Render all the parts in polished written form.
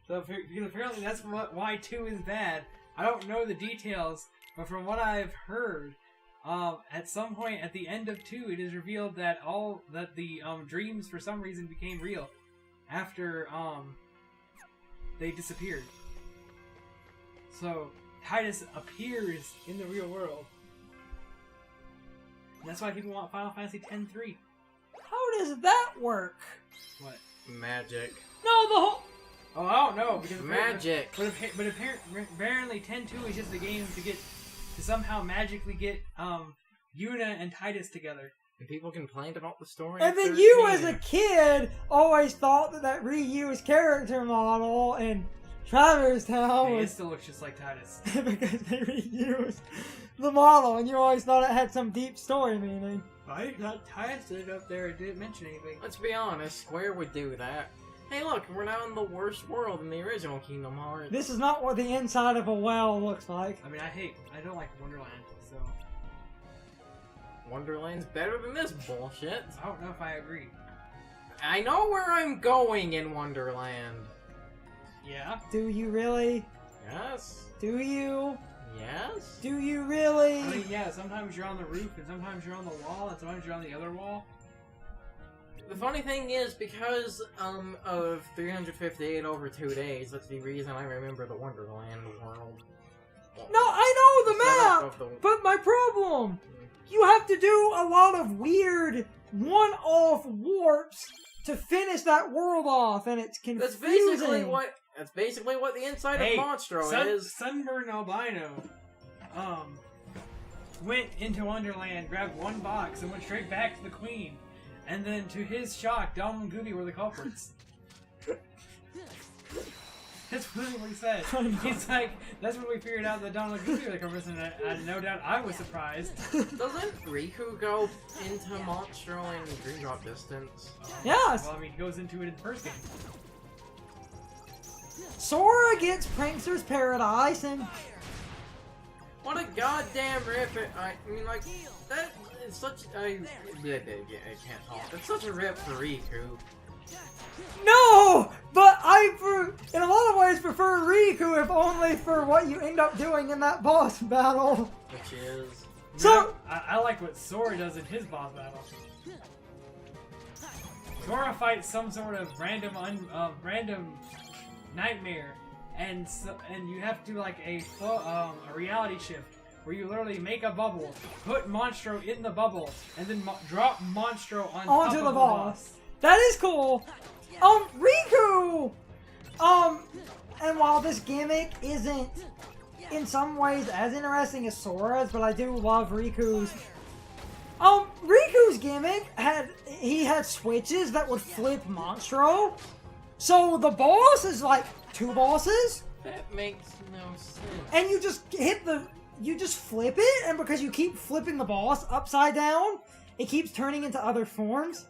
So because apparently that's why 2 is bad. I don't know the details, but from what I've heard, at some point at the end of 2, it is revealed that the dreams for some reason became real after they disappeared. So Tidus appears in the real world. And that's why people want Final Fantasy X-3. How does that work? What? Magic. No, the whole... Oh, I don't know because Magic. But apparently 10-2 is just a game to somehow magically get Yuna and Tidus together. And people complained about the story. And then you, as a kid, always thought that Ryu's character model in Traverse Town It still looks just like Tidus. because they reused the model, and you always thought it had some deep story meaning. Right? Not Tidus stood up there and didn't mention anything. Let's be honest, Square would do that. Hey look, we're now in the worst world in the original Kingdom Hearts. This is not what the inside of a well looks like. I mean, I don't like Wonderland, so... Wonderland's better than this bullshit. I don't know if I agree. I know where I'm going in Wonderland. Yeah? Do you really? Yes. Do you? Yes. Do you really? I mean, yeah, sometimes you're on the roof, and sometimes you're on the wall, and sometimes you're on the other wall. The funny thing is, because of 358 over 2 days, that's the reason I remember the Wonderland world. No, I know the map! But my problem! You have to do a lot of weird one-off warps to finish that world off, and it's confusing. That's basically what the inside of Monstro is. Sunburn Albino went into Wonderland, grabbed one box, and went straight back to the Queen. And then, to his shock, Donald and Gooby were the culprits. That's literally what he said. He's like, that's when we figured out that Donald and Gooby were the culprits, and no doubt I was surprised. Doesn't Riku go into Monstro in Dream Drop Distance? Yes! Well, I mean, he goes into it in the first game. Sora gets Prankster's Paradise, and... What a goddamn rip! I mean, like, that is such I can't talk. It's such a rip for Riku. No! But in a lot of ways, prefer Riku, if only for what you end up doing in that boss battle. Which is... So... I like what Sora does in his boss battle. Sora fights some sort of random nightmare, and you have to do like a reality shift where you literally make a bubble, put Monstro in the bubble, and then drop Monstro on top of the boss. That is cool. Riku. And while this gimmick isn't in some ways as interesting as Sora's, but I do love Riku's. Riku's gimmick had switches that would flip Monstro. So the boss is like 2 bosses. That makes no sense. And you just flip it, and because you keep flipping the boss upside down, it keeps turning into other forms.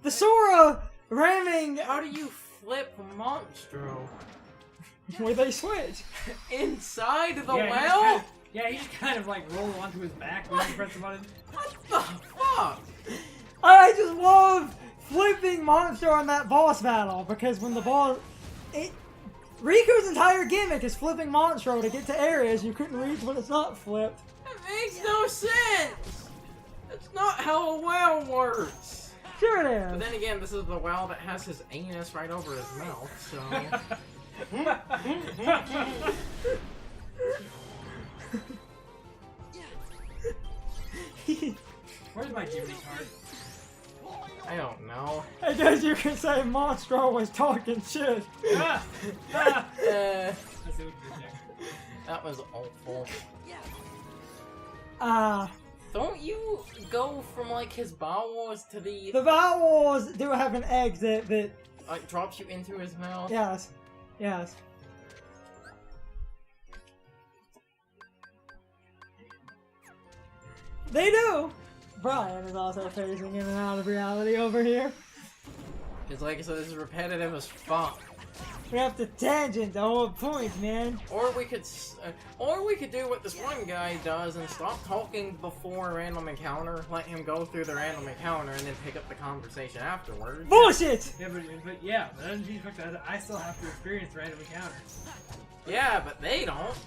The Sora ramming... How do you flip Monstro? Where they switch. Inside the well? He just kind of like roll onto his back when you press the button. What the fuck? I just love flipping Monstro in that boss battle, because when the boss... Riku's entire gimmick is flipping Monstro to get to areas you couldn't reach when it's not flipped. That makes no sense! That's not how a well works! Sure it is. But then again, this is the well that has his anus right over his mouth, so... Where's my Jimmy card? I don't know. I guess you could say Monstro was talking shit. Ah! Ah! I see what you did there. That was awful. Don't you go from like his bowels to the... The bowels do have an exit that... Like, drops you into his mouth? Yes. Yes. They do! Brian is also phasing in and out of reality over here. It's like, so this is repetitive as fuck. We have to tangent the whole point, man. Or we could do what this one guy does and stop talking before a random encounter, let him go through the random encounter, and then pick up the conversation afterwards. Bullshit! Yeah, but that doesn't change the fact that I still have to experience random encounters. Yeah, but they don't.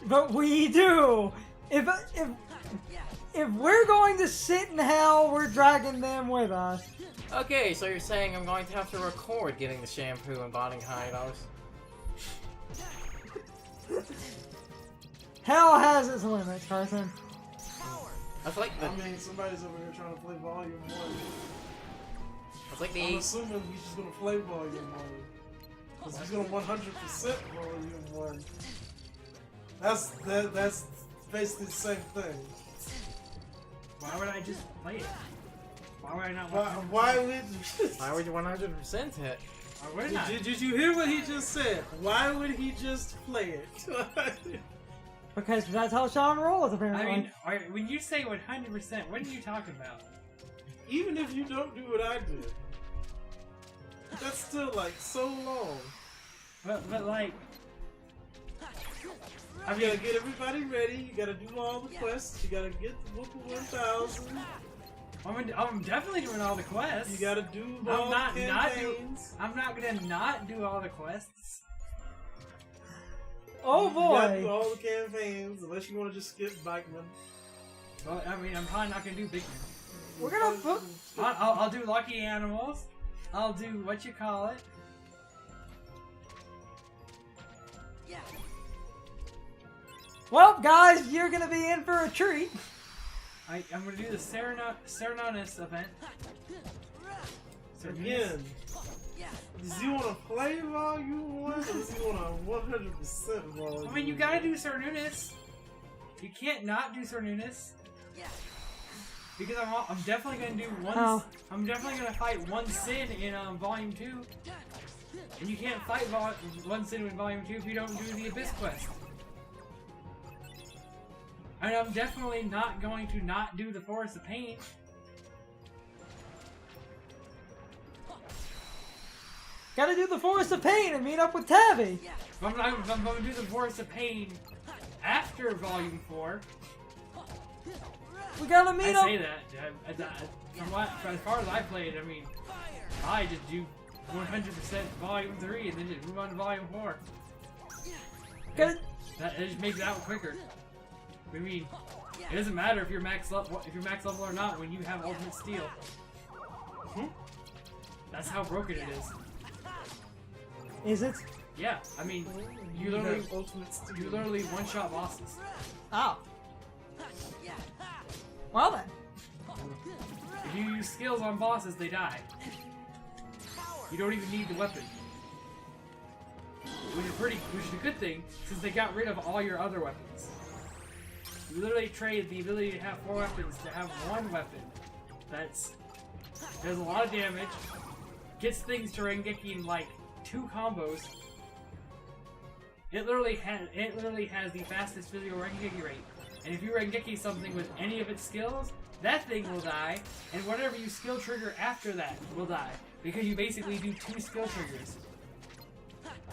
But we do! If we're going to sit in hell, we're dragging them with us. Okay, so you're saying I'm going to have to record getting the shampoo and bonding hideouts. Hell has its limits, Carson. That's like the... I mean, somebody's over here trying to play Volume 1. That's like I'm the... assuming he's just gonna play Volume 1. Because he's gonna 100% Volume 1. That's basically the same thing. Why would I just play it? Why would I not? Why Why would you 100% it? Why would I? Did you hear what he just said? Why would he just play it? Because that's how Sean rolls, apparently. I mean, when you say 100%, what are you talking about? Even if you don't do what I did, that's still like so long. But like, I gotta get everybody ready. You gotta do all the quests. You gotta get the book of 1000. I'm definitely doing all the quests. You gotta do all the campaigns. I'm not gonna not do all the quests. Oh boy! You gotta do all the campaigns, unless you want to just skip Bikeman. Well, I mean, I'm probably not gonna do big. We're gonna put... I'll do Lucky Animals. I'll do what you call it. Well, guys, you're gonna be in for a treat. I'm gonna do the Serenonus event. Again, does he want to play Volume 1 or does he want to 100% Volume 1? I mean, you gotta do Serenonus. You can't not do Serenonus. Because I'm definitely gonna do one. Oh. I'm definitely gonna fight one sin in Volume 2. And you can't fight one sin in Volume 2 if you don't do the Abyss quest. And I'm definitely not going to not do the Forest of Pain. Gotta do the Forest of Pain and meet up with Tabby. I'm going to do the Forest of Pain after Volume 4. We gotta meet up. I say that. As far as I played, I mean, I just do 100% Volume 3 and then just move on to Volume 4. Gotta... That just makes it out quicker. I mean, it doesn't matter if you're max level or not when you have Ultimate Steel. That's how broken it is. Is it? Yeah, I mean, you literally one-shot bosses. Oh. Well then. If you use skills on bosses, they die. You don't even need the weapon. Which is a good thing, since they got rid of all your other weapons. You literally trade the ability to have 4 weapons to have 1 weapon does a lot of damage, gets things to Rengeki in like 2 combos. It literally has the fastest physical Rengeki rate. And if you Rengeki something with any of its skills, that thing will die, and whatever you skill trigger after that will die. Because you basically do 2 skill triggers.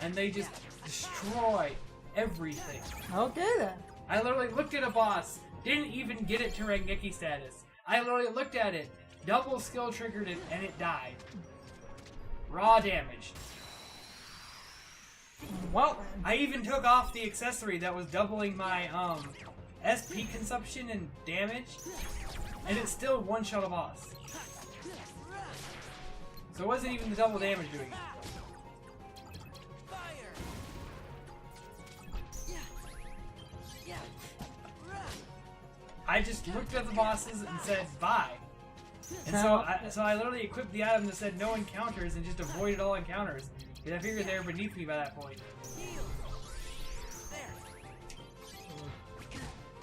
And they just destroy everything. Okay then. I literally looked at a boss, didn't even get it to Rengeki status. I literally looked at it, double skill triggered it, and it died. Raw damage. Well, I even took off the accessory that was doubling my SP consumption and damage, and it still one-shot a boss. So it wasn't even the double damage doing it. I just looked at the bosses and said, bye. And so I literally equipped the item that said no encounters and just avoided all encounters. Because I figured they were beneath me by that point.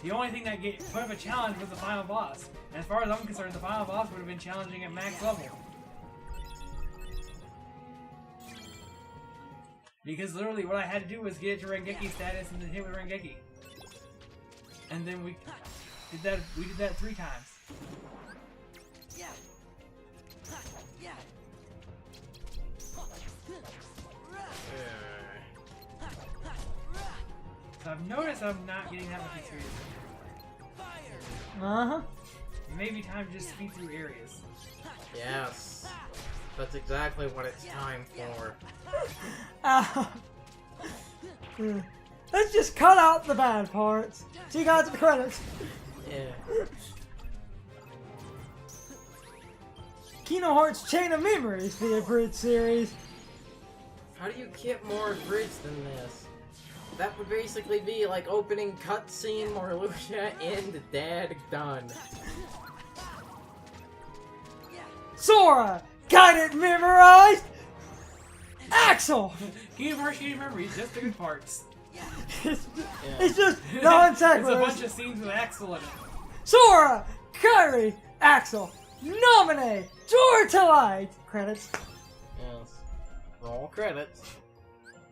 The only thing that put up a challenge was the final boss. And as far as I'm concerned, the final boss would have been challenging at max level. Because literally what I had to do was get it to Rengeki status and then hit with Rengeki. And then we did that 3 times. I've noticed I'm not getting that much experience. Uh-huh. It may be time to just speed through areas. Yes. That's exactly what it's time for. Let's just cut out the bad parts. See you guys at the credits. Yeah. Kingdom Hearts Chain of Memories, the abridged series. How do you get more abridged than this? That would basically be like opening cutscene, Marluxia, end, dead, done. Sora! Got it memorized! Axel! Kingdom Hearts Chain of Memories, just the good parts. It's just non-sequiturs. It's a bunch of scenes with Axel in it. Sora! Kairi! Axel! Nominate! Tortellite! Credits. Yes. Roll credits.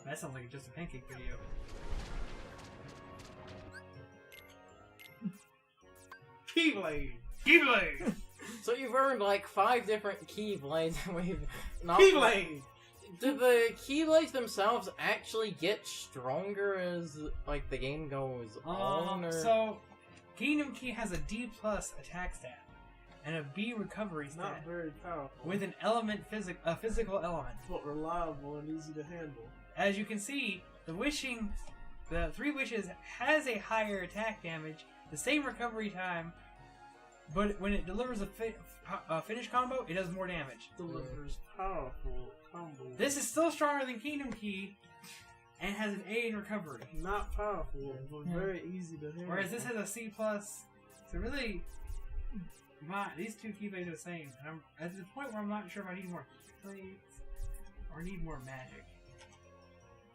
That sounds like just a pancake video. Keyblade. Keyblade! So you've earned like 5 different Keyblades and we've not... Keyblade. Do the Keyblades themselves actually get stronger as like the game goes on? Or... So, Kingdom Key has a D+ attack stat and a B recovery stat Not very powerful. with an element a physical element. But reliable and easy to handle. As you can see, the 3 wishes has a higher attack damage, the same recovery time, but when it delivers a finish combo, it does more damage. Delivers powerful combo. This is still stronger than Kingdom Key and has an A in recovery. Not powerful, but very easy to handle. Whereas this has a C+. So really, these 2 Keyblades are the same. And I'm at the point where I'm not sure if I need more Keyblades or need more magic.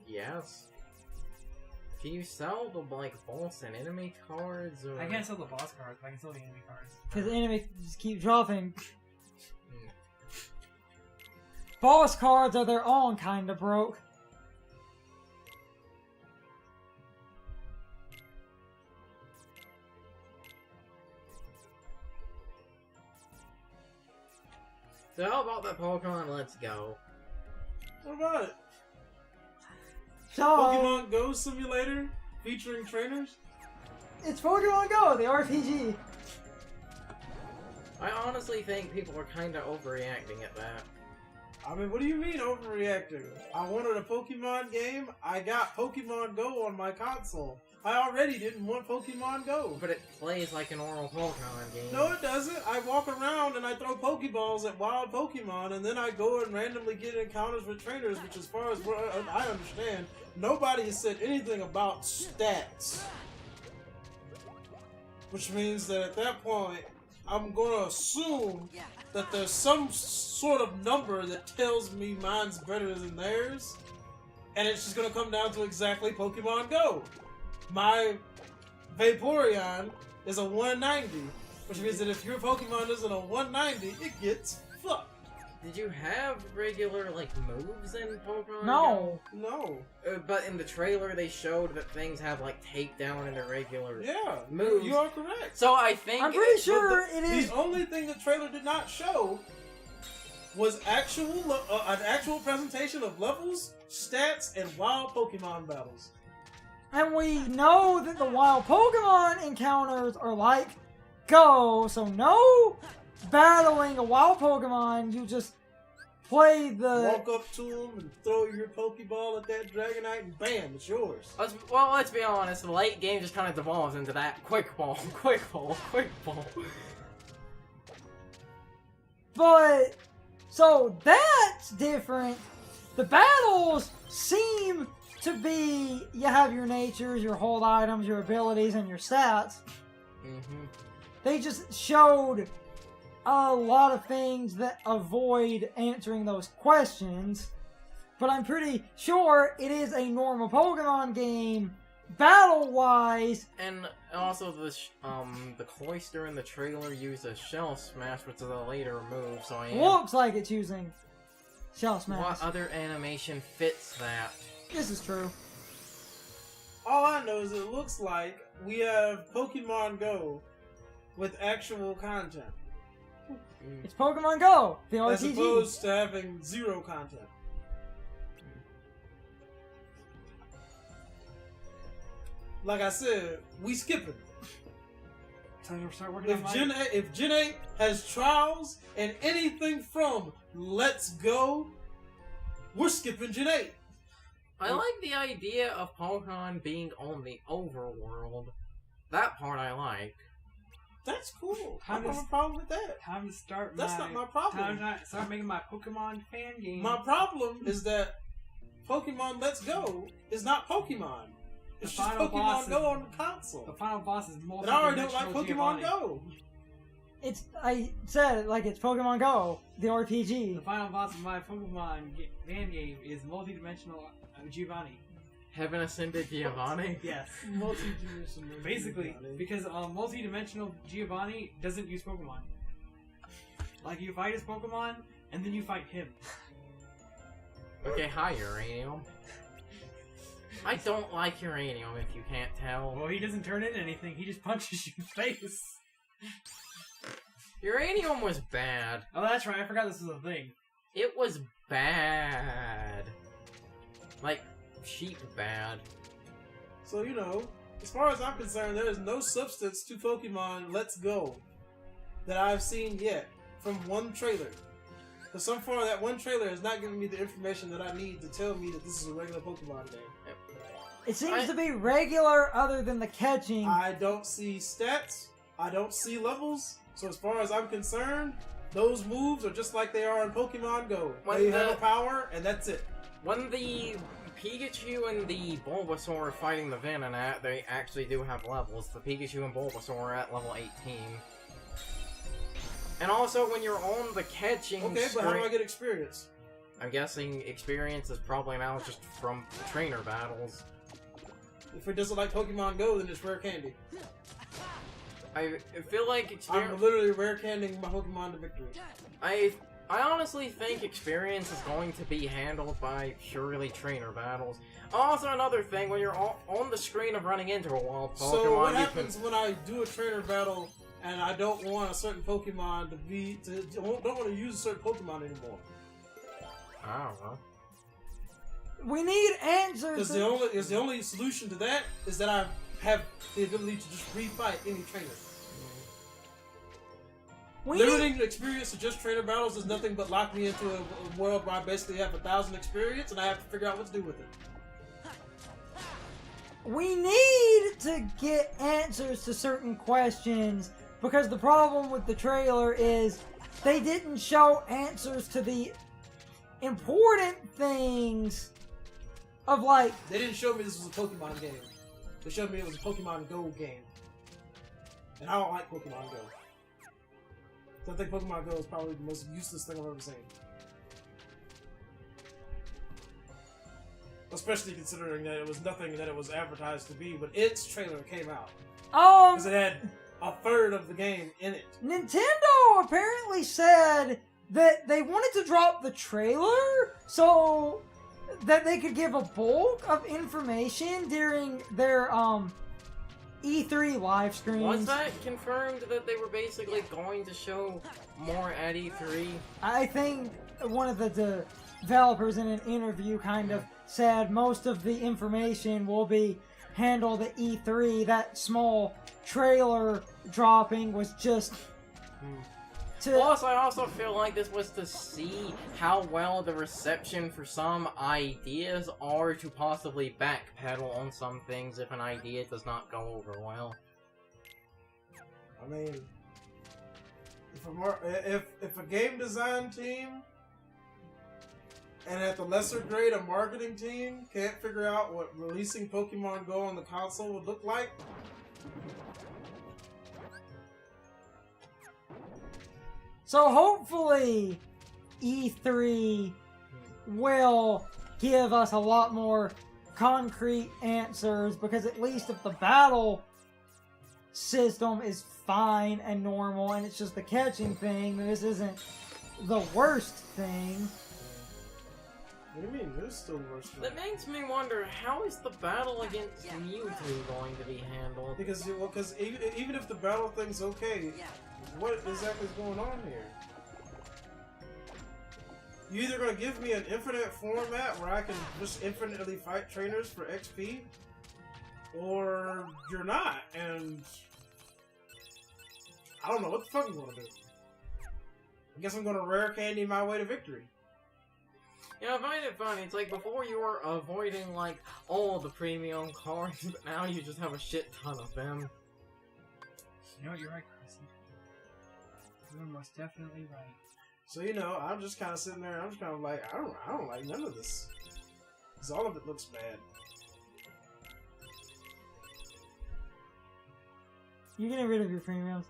Yes. Can you sell the like boss and enemy cards? Or... I can't sell the boss cards, but I can sell the enemy cards. Because the enemy just keep dropping. Boss cards are their own kind of broke. So how about that Pokemon Let's Go? What about it? So, Pokemon Go Simulator featuring trainers? it's Pokemon Go, the RPG. I honestly think people are kind of overreacting at that. I mean, what do you mean overreacting? I wanted a Pokemon game. I got Pokemon Go on my console. I already didn't want Pokemon Go. But it plays like a normal Pokemon game. No, it doesn't. I walk around and I throw Pokeballs at wild Pokemon, and then I go and randomly get encounters with trainers, which, as far as I understand, nobody has said anything about stats. Which means that at that point, I'm going to assume that there's some sort of number that tells me mine's better than theirs, and it's just going to come down to exactly Pokemon Go. My Vaporeon is a 190, which means that if your Pokemon isn't a 190, it gets fucked. Did you have regular, like, moves in Pokemon No. No. Go? But in the trailer, they showed that things have, like, takedown in their regular Yeah, moves. you are correct. So I think... I'm pretty sure it is. The only thing the trailer did not show was an actual presentation of levels, stats, and wild Pokemon battles. And we know that the wild Pokemon encounters are like Go, so no battling a wild Pokemon, you just play the... Walk up to them and throw your Pokeball at that Dragonite and bam, it's yours. Let's be honest, the late game just kind of devolves into that quick ball, quick ball, quick ball. But, so that's different. The battles seem to be, you have your natures, your hold items, your abilities, and your stats. Mm-hmm. They just showed a lot of things that avoid answering those questions. But I'm pretty sure it is a normal Pokemon game, battle-wise. And also the Cloyster in the trailer used a Shell Smash, which is a later move, so I am... Looks like it's using Shell Smash. What other animation fits that? This is true. All I know is it looks like we have Pokemon Go with actual content. It's Pokemon Go, the As RPG. opposed to having zero content. like I said, we skipping. So we'll start working on If Gen 8 has trials and anything from Let's Go, we're skipping Gen 8. I like the idea of Pokemon being on the overworld. That part I like. That's cool. I don't have a problem with that. Time to start. That's not my problem. Time to start making my Pokemon fan game. My problem is that Pokemon Let's Go is not Pokemon. It's just Pokemon Go on the console. The final boss is multi-dimensional. And I already don't like Pokemon Giovanni. Go. I said it like it's Pokemon Go, the RPG. The final boss of my Pokemon fan game is multi-dimensional Giovanni. Heaven Ascended Giovanni? Yes. Multi-dimensional. Basically, Giovanni. because multi-dimensional Giovanni doesn't use Pokemon. Like, you fight his Pokemon, and then you fight him. Okay, hi, Uranium. I don't like Uranium, if you can't tell. Well, he doesn't turn into anything, he just punches you in the face. Uranium was bad. Oh, that's right, I forgot this was a thing. It was bad. Like, sheep bad. So, you know, as far as I'm concerned, there is no substance to Pokemon Let's Go that I've seen yet from one trailer. Because so far, that one trailer has not given me the information that I need to tell me that this is a regular Pokemon game. It seems to be regular other than the catching. I don't see stats. I don't see levels. So as far as I'm concerned, those moves are just like they are in Pokemon Go. They have a power, and that's it. When the Pikachu and the Bulbasaur are fighting the Venonat, they actually do have levels. The Pikachu and Bulbasaur are at level 18. And also, when you're on the catching Okay, but how do I get experience? I'm guessing experience is probably now just from trainer battles. If it doesn't like Pokemon Go, then it's rare candy. I feel like experience... I'm literally rare candying my Pokemon to victory. I honestly think experience is going to be handled by purely trainer battles. Also, another thing, when you're on the screen of running into a wild Pokemon, so what happens when I do a trainer battle and I don't want a certain Pokemon don't want to use a certain Pokemon anymore? I don't know. We need answers. Because the only solution to that is that I have the ability to just refight any trainer. Limiting the experience to just trainer battles is nothing but lock me into a world where I basically have 1,000 experience and I have to figure out what to do with it. We need to get answers to certain questions because the problem with the trailer is they didn't show answers to the important things of like... They didn't show me this was a Pokemon game. They showed me it was a Pokemon Go game. And I don't like Pokemon Go. So I think Pokemon Go is probably the most useless thing I've ever seen. Especially considering that it was nothing that it was advertised to be, but its trailer came out. Because it had a third of the game in it. Nintendo apparently said that they wanted to drop the trailer so that they could give a bulk of information during their E3 live streams. Was that confirmed that they were basically going to show more at E3? I think one of the developers in an interview kind of said most of the information will be handled at E3. That small trailer dropping was just Plus, I also feel like this was to see how well the reception for some ideas are to possibly backpedal on some things if an idea does not go over well. I mean, if a game design team and at the lesser grade a marketing team can't figure out what releasing Pokemon Go on the console would look like, so hopefully E3 will give us a lot more concrete answers, because at least if the battle system is fine and normal and it's just the catching thing, then this isn't the worst thing. what do you mean? There's still worse thing. That makes me wonder, how is the battle against Mewtwo going to be handled? Because even if the battle thing's okay, what exactly is going on here? You either gonna give me an infinite format where I can just infinitely fight trainers for XP, or you're not, and I don't know what the fuck I'm gonna do. I guess I'm gonna rare candy my way to victory. Yeah, I find it funny. It's like before you were avoiding like all the premium cards, but now you just have a shit ton of them. You know what? You're right, Carson. You're most definitely right. So you know, I'm just kind of sitting there. I'm just kind of like, I don't like none of this. Cause all of it looks bad. You're getting rid of your premiums.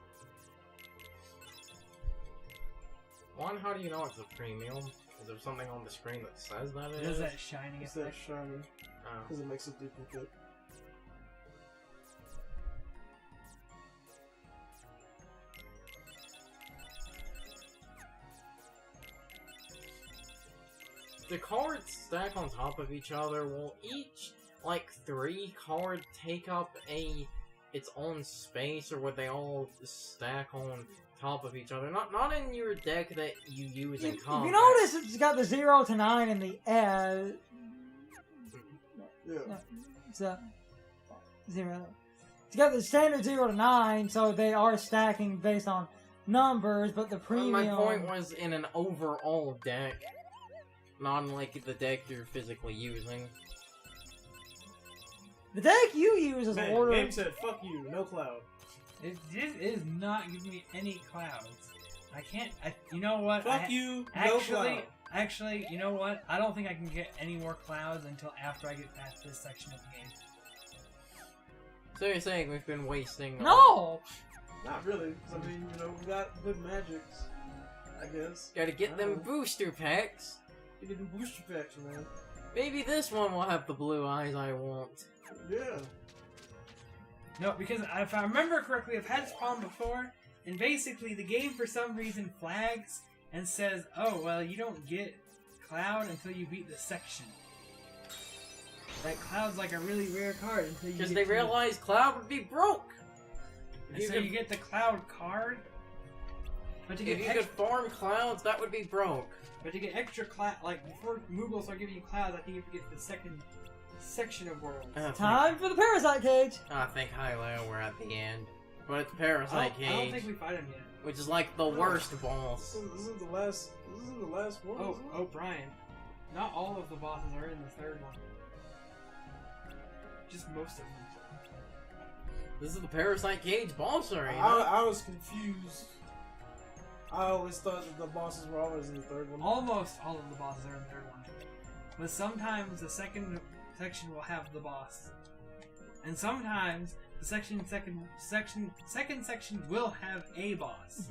One, how do you know it's a premium? Is there something on the screen that says that it Does is? that shining It's that effect? shiny. Oh. Because it makes it duplicate. The cards stack on top of each other. Will each, like, 3 cards take up its own space, or would they all stack on top of each other? Not in your deck that you use in If combat. you notice, it's got the 0 to 9 in the Yeah. no, it's a 0. It's got the standard 0 to 9, so they are stacking based on numbers, but the premium... My point was in an overall deck, not in, like, the deck you're physically using. The deck you use is Man, order... game said, fuck you, no cloud. It is not giving me any clouds. I can't. You know what? Fuck you, no cloud. Actually, you know what? I don't think I can get any more clouds until after I get past this section of the game. So you're saying we've been wasting... No! Not really, 'cause I mean, you know, we got good magics, I guess. Gotta get them booster packs. You can do booster packs, man. Maybe this one will have the blue eyes I want. Yeah. No, because if I remember correctly, I've had this problem before, and basically the game for some reason flags and says, "Oh, well, you don't get Cloud until you beat this section." Like Cloud's like a really rare card until you. Because get they to- realized Cloud would be broke. And so you get the Cloud card. But to get If you could farm Clouds, that would be broke. But to get extra Cloud, like before Moogle start giving you Clouds, I think you have to get the second section of Worlds. Time for the Parasite Cage! I think Hylo, we're at the end. But it's Parasite I don't Cage, think we fight him yet. which is like the worst boss. This isn't the last. This isn't the last one. is it? Oh, Brian. Not all of the bosses are in the third one. Just most of them. This is the Parasite Cage boss arena. I was confused. I always thought that the bosses were always in the third one. Almost all of the bosses are in the third one. But sometimes the second section will have the boss. And sometimes the second section will have a boss.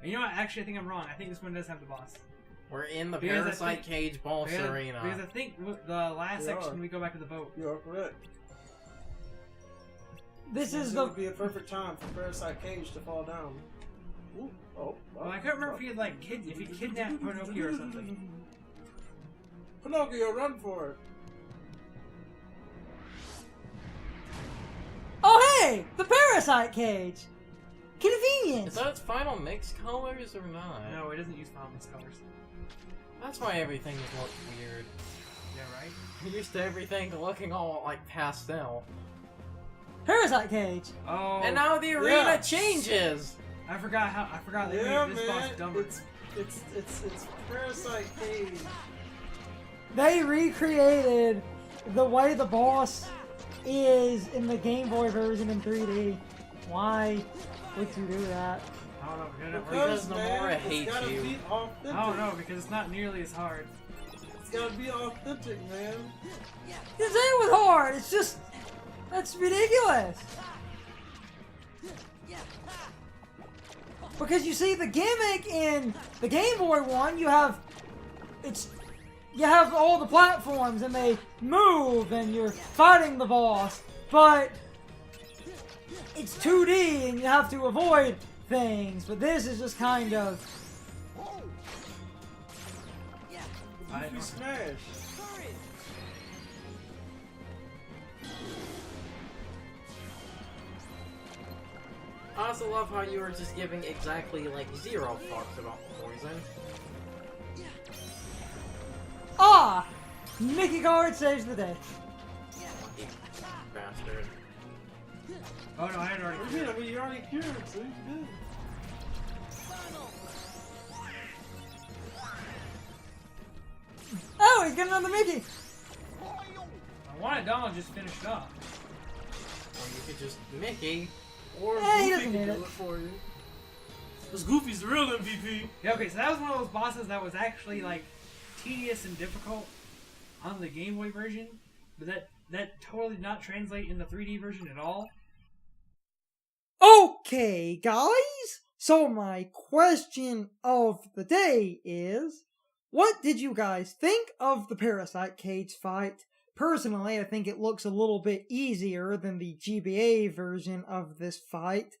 And you know what? Actually, I think I'm wrong. I think this one does have the boss. We're in the Because I Parasite think- Cage boss arena. Because I think the last We section are. we go back to the boat. You are correct. This is would the... be a perfect time for Parasite Cage to fall down. Ooh. Oh. Well, I couldn't remember if he had like if he kidnapped Pinocchio or something. Pinocchio, run for it! Oh hey! The Parasite Cage! Convenient! Is that its final mix colors or not? No, it doesn't use Promise colors. That's why everything looks weird. Yeah, right? You're used to everything looking all like pastel. Parasite Cage! Oh. And now the arena yeah. changes! I forgot they Yeah, made this boss man. dumber. It's Parasite Cage. They recreated the way the boss is in the Game Boy version in 3D. Why would you do that? I don't know. Because man, Nomura it's hates gotta you. Be authentic. I don't know because it's not nearly as hard. It's gotta be authentic, man. This ain't was hard. It's just that's ridiculous. Because you see the gimmick in the Game Boy one, you have all the platforms and they move and you're fighting the boss, but it's 2D and you have to avoid things. But this is just kind of Goofy Smash. I also love how you were just giving exactly like 0 fucks about poison. Mickey card saves the day. cured. Oh no, I had already. What do you mean? I mean, you already cured, so you good. Oh, he's getting another Mickey! I wanted Donald just finished up. Or you could just Mickey. Or Hey, he Goofy doesn't can need do it. it for you. Because Goofy's the real MVP. Yeah, okay, so that was one of those bosses that was actually like tedious and difficult on the Game Boy version, but that totally did not translate in the 3D version at all. Okay, guys! So my question of the day is, what did you guys think of the Parasite Cage fight? Personally, I think it looks a little bit easier than the GBA version of this fight,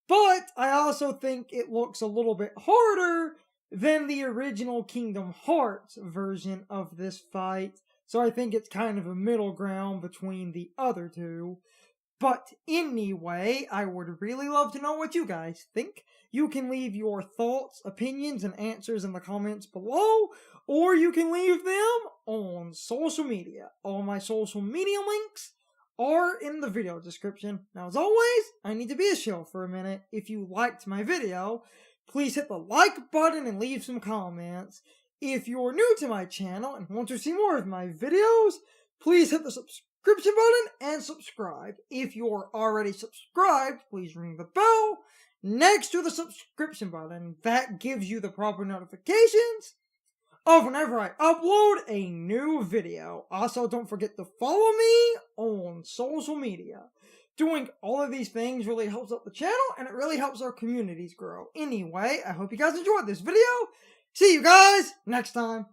but I also think it looks a little bit harder than the original Kingdom Hearts version of this fight, so I think it's kind of a middle ground between the other two. But anyway, I would really love to know what you guys think. You can leave your thoughts, opinions, and answers in the comments below, or you can leave them on social media. All my social media links are in the video description. Now, as always, I need to be a shill for a minute. If you liked my video, please hit the like button and leave some comments. If you're new to my channel and want to see more of my videos, please hit the subscription button and subscribe. If you're already subscribed, please ring the bell next to the subscription button. That gives you the proper notifications of whenever I upload a new video. Also, don't forget to follow me on social media. Doing all of these things really helps out the channel, and it really helps our communities grow. Anyway, I hope you guys enjoyed this video. See you guys next time.